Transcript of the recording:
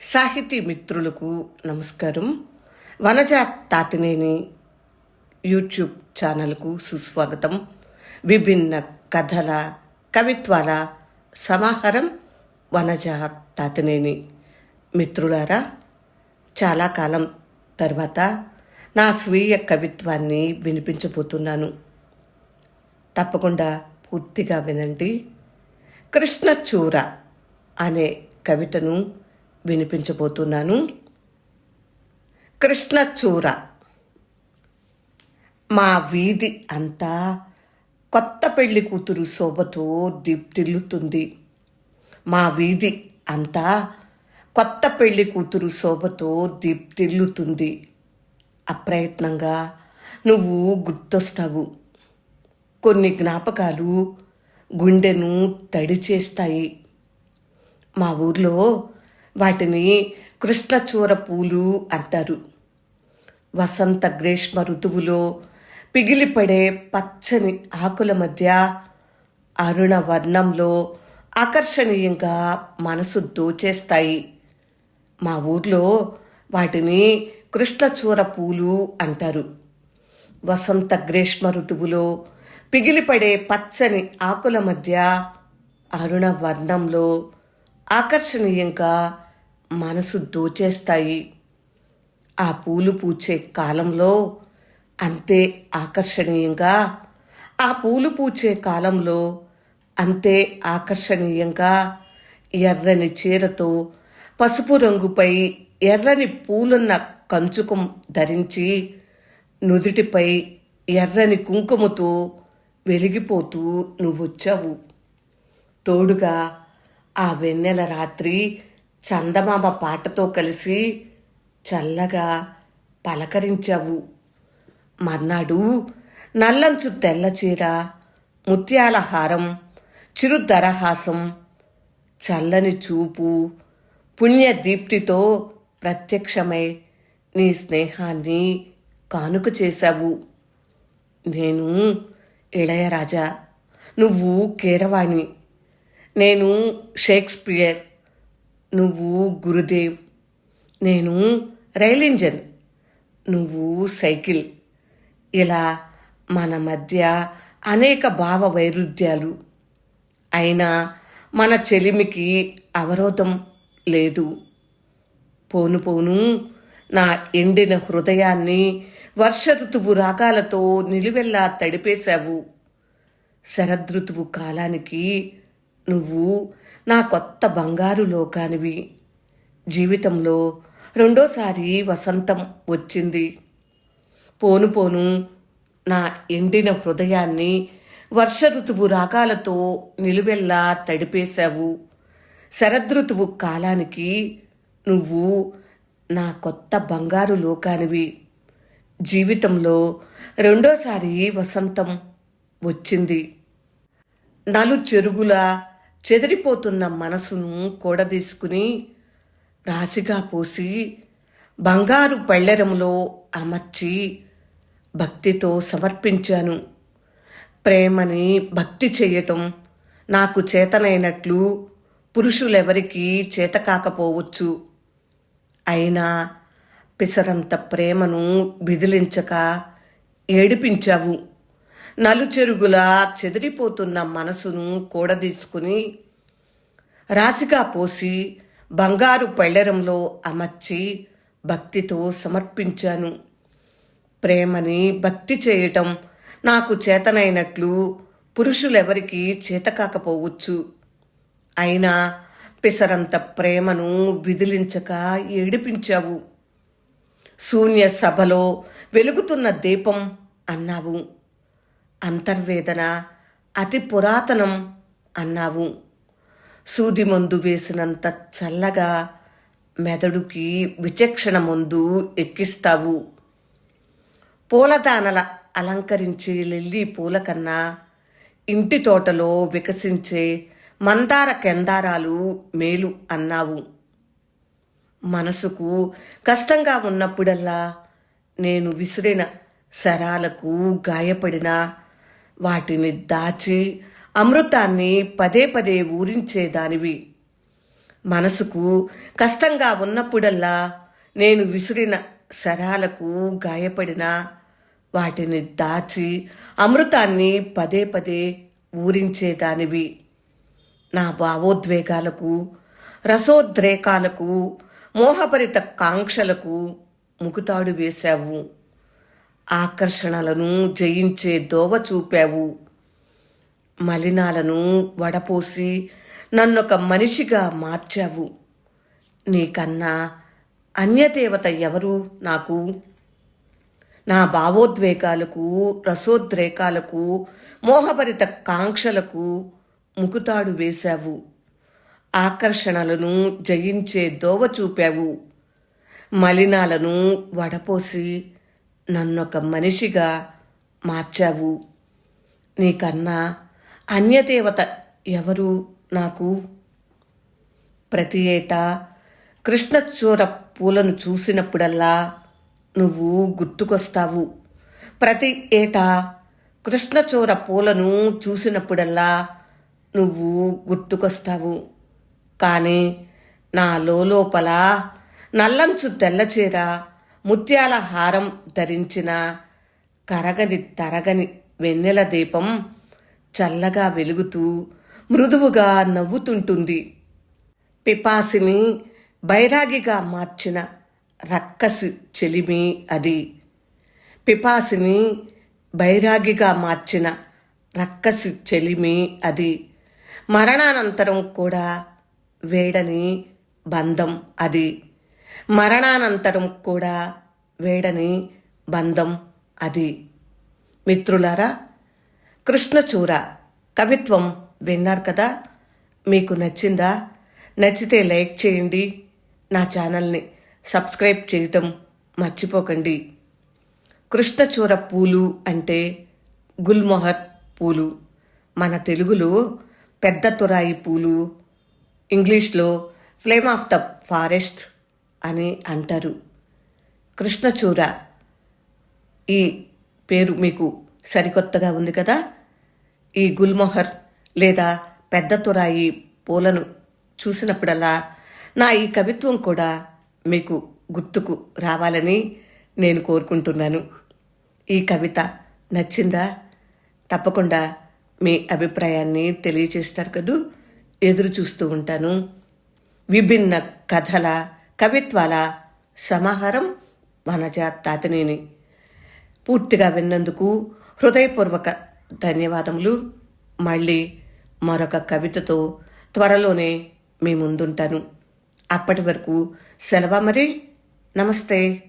సాహితీ మిత్రులకు నమస్కారం. వనజ తాతినేని యూట్యూబ్ ఛానల్కు సుస్వాగతం. విభిన్న కథల కవిత్వాల సమాహారం వనజ తాతినేని. మిత్రులారా, చాలా కాలం తర్వాత నా స్వీయ కవిత్వాన్ని వినిపించబోతున్నాను. తప్పకుండా పూర్తిగా వినండి. కృష్ణచూర అనే కవితను వినిపించబోతున్నాను. కృష్ణచూర. మా వీధి అంతా కొత్త పెళ్లి కూతురు శోభతో దీప్తిల్లుతుంది. మా వీధి అంతా కొత్త పెళ్లి కూతురు శోభతో దీప్తిల్లుతుంది. అప్రయత్నంగా నువ్వు గుర్తొస్తావు. కొన్ని జ్ఞాపకాలు గుండెను తడి చేస్తాయి. మా ఊర్లో వాటిని కృష్ణచూర పూలు అంటారు. వసంత గ్రీష్మ ఋతువులో పిగిలిపడే పచ్చని ఆకుల మధ్య అరుణ వర్ణంలో ఆకర్షణీయంగా మనసు దోచేస్తాయి. మా ఊర్లో వాటిని కృష్ణచూర పూలు అంటారు. వసంత గ్రీష్మ ఋతువులో పిగిలిపడే పచ్చని ఆకుల మధ్య అరుణ వర్ణంలో ఆకర్షణీయంగా మనసు దోచేస్తాయి. ఆ పూలు పూచే కాలంలో అంతే ఆకర్షణీయంగా, ఆ పూలు పూచే కాలంలో అంతే ఆకర్షణీయంగా ఎర్రని చీరతో పసుపు రంగుపై ఎర్రని పూలున్న కంచుకం ధరించి నుదుటిపై ఎర్రని కుంకుమతో వెలిగిపోతూ నువ్వొచ్చావు. తోడుగా ఆ వెన్నెల రాత్రి చందమామ పాటతో కలిసి చల్లగా పలకరించావు. మర్నాడు నల్లంచు తెల్ల చీర, ముత్యాల హారం, చిరు దరహాసం, చల్లని చూపు, పుణ్యదీప్తితో ప్రత్యక్షమై నీ స్నేహాన్ని కానుక చేశావు. నేను ఇళయరాజా, నువ్వు కీరవాణి. నేను షేక్స్పియర్, నువ్వు గురుదేవ్. నేను రైల్ ఇంజన్, నువ్వు సైకిల్. ఇలా మన మధ్య అనేక భావ వైరుధ్యాలు. అయినా మన చెలిమికి అవరోధం లేదు. పోను పోను నా ఎండిన హృదయాన్ని వర్ష ఋతువు రాగాలతో నిలువెల్లా తడిపేశావు. శరదృతువు కాలానికి నువ్వు నా కొత్త బంగారు లోకానివి. జీవితంలో రెండోసారి వసంతం వచ్చింది. పోను పోను నా ఎండిన హృదయాన్ని వర్ష ఋతువు రాగాలతో నిలువెల్లా తడిపేశావు. శరదృతువు కాలానికి నువ్వు నా కొత్త బంగారు లోకానివి. జీవితంలో రెండోసారి వసంతం వచ్చింది. నలు చెరుగులా చెదిరిపోతున్న మనసును కూడదీసుకుని రాశిగా పోసి బంగారు పళ్ళెరంలో అమర్చి భక్తితో సమర్పించాను. ప్రేమని భక్తి చేయటం నాకు చేతనైనట్లు పురుషులెవరికీ చేత కాకపోవచ్చు. అయినా పిసరంత ప్రేమను బిదిలించక ఏడిపించావు. నలుచెరుగులా చెదిరిపోతున్న మనసును కూడదీసుకుని రాశిగా పోసి బంగారు పళ్ళెరంలో అమర్చి భక్తితో సమర్పించాను. ప్రేమని భక్తి చేయటం నాకు చేతనైనట్లు పురుషులెవరికీ చేత కాకపోవచ్చు. అయినా పిసరంత ప్రేమను విదిలించక ఏడిపించావు. శూన్య సభలో వెలుగుతున్న దీపం అన్నావు. అంతర్వేదన అతి పురాతనం అన్నావు. సూది మందు వేసినంత చల్లగా మెదడుకి విచక్షణ మందు ఎక్కిస్తావు. పూలదానల అలంకరించే లిల్లీ పూల కన్నా ఇంటి తోటలో వికసించే మందార కెందారాలు మేలు అన్నావు. మనసుకు కష్టంగా ఉన్నప్పుడల్లా నేను విసిరిన శరాలకు గాయపడిన వాటిని దాచి అమృతాన్ని పదే పదే ఊరించేదానివి. మనసుకు కష్టంగా ఉన్నప్పుడల్లా నేను విసిరిన శరాలకు గాయపడిన వాటిని దాచి అమృతాన్ని పదే పదే ఊరించేదానివి. నా భావోద్వేగాలకు, రసోద్రేకాలకు, మోహభరిత కాంక్షలకు ముకుతాడు వేశావు. ఆకర్షణలను జయించే దోవ చూపావు. మలినాలను వడపోసి నన్నొక మనిషిగా మార్చావు. నీకన్నా అన్యదేవత ఎవరు నాకు? నా భావోద్వేగాలకు, రసోద్రేకాలకు, మోహభరిత కాంక్షలకు ముకుతాడు వేశావు. ఆకర్షణలను జయించే దోవ చూపావు. మలినాలను వడపోసి నన్నొక మనిషిగా మార్చావు. నీకన్నా అన్యదేవత ఎవరు నాకు? ప్రతి ఏటా కృష్ణచూర పూలను చూసినప్పుడల్లా నువ్వు గుర్తుకొస్తావు. ప్రతి ఏటా కృష్ణచూర పూలను చూసినప్పుడల్లా నువ్వు గుర్తుకొస్తావు. కానీ నా లోపల నల్లంచు తెల్లచీర, ముత్యాల హారం ధరించిన కరగని తరగని వెన్నెల దీపం చల్లగా వెలుగుతూ మృదువుగా నవ్వుతుంటుంది. పిపాసిని బైరాగిగా మార్చిన రక్కసి చెలిమి అది. పిపాసిని బైరాగిగా మార్చిన రక్కసి చెలిమి అది. మరణానంతరం కూడా వేడని బంధం అది. మరణానంతరం కూడా వేడని బంధం అది. మిత్రులారా, కృష్ణచూర కవిత్వం విన్నారు కదా? మీకు నచ్చిందా? నచ్చితే లైక్ చేయండి. నా ఛానల్ని సబ్స్క్రైబ్ చేయటం మర్చిపోకండి. కృష్ణచూర పూలు అంటే గుల్మొహర్ పూలు. మన తెలుగులో పెద్ద తురాయి పూలు, ఇంగ్లీష్లో ఫ్లేమ్ ఆఫ్ ద ఫారెస్ట్ అని అంటారు. కృష్ణచూర ఈ పేరు మీకు సరికొత్తగా ఉంది కదా? ఈ గుల్మొహర్ లేదా పెద్ద తురాయి పూలను చూసినప్పుడల్లా నా ఈ కవిత్వం కూడా మీకు గుర్తుకు రావాలని నేను కోరుకుంటున్నాను. ఈ కవిత నచ్చిందా? తప్పకుండా మీ అభిప్రాయాన్ని తెలియచేస్తారు కదూ. ఎదురు చూస్తూ ఉంటాను. విభిన్న కథల, కవిత్వాల సమాహారం వనజ తాతినేని. పూర్తిగా విన్నందుకు హృదయపూర్వక ధన్యవాదములు. మళ్ళీ మరొక కవితతో త్వరలోనే మీ ముందుంటాను. అప్పటి వరకు సెలవు మరి. నమస్తే.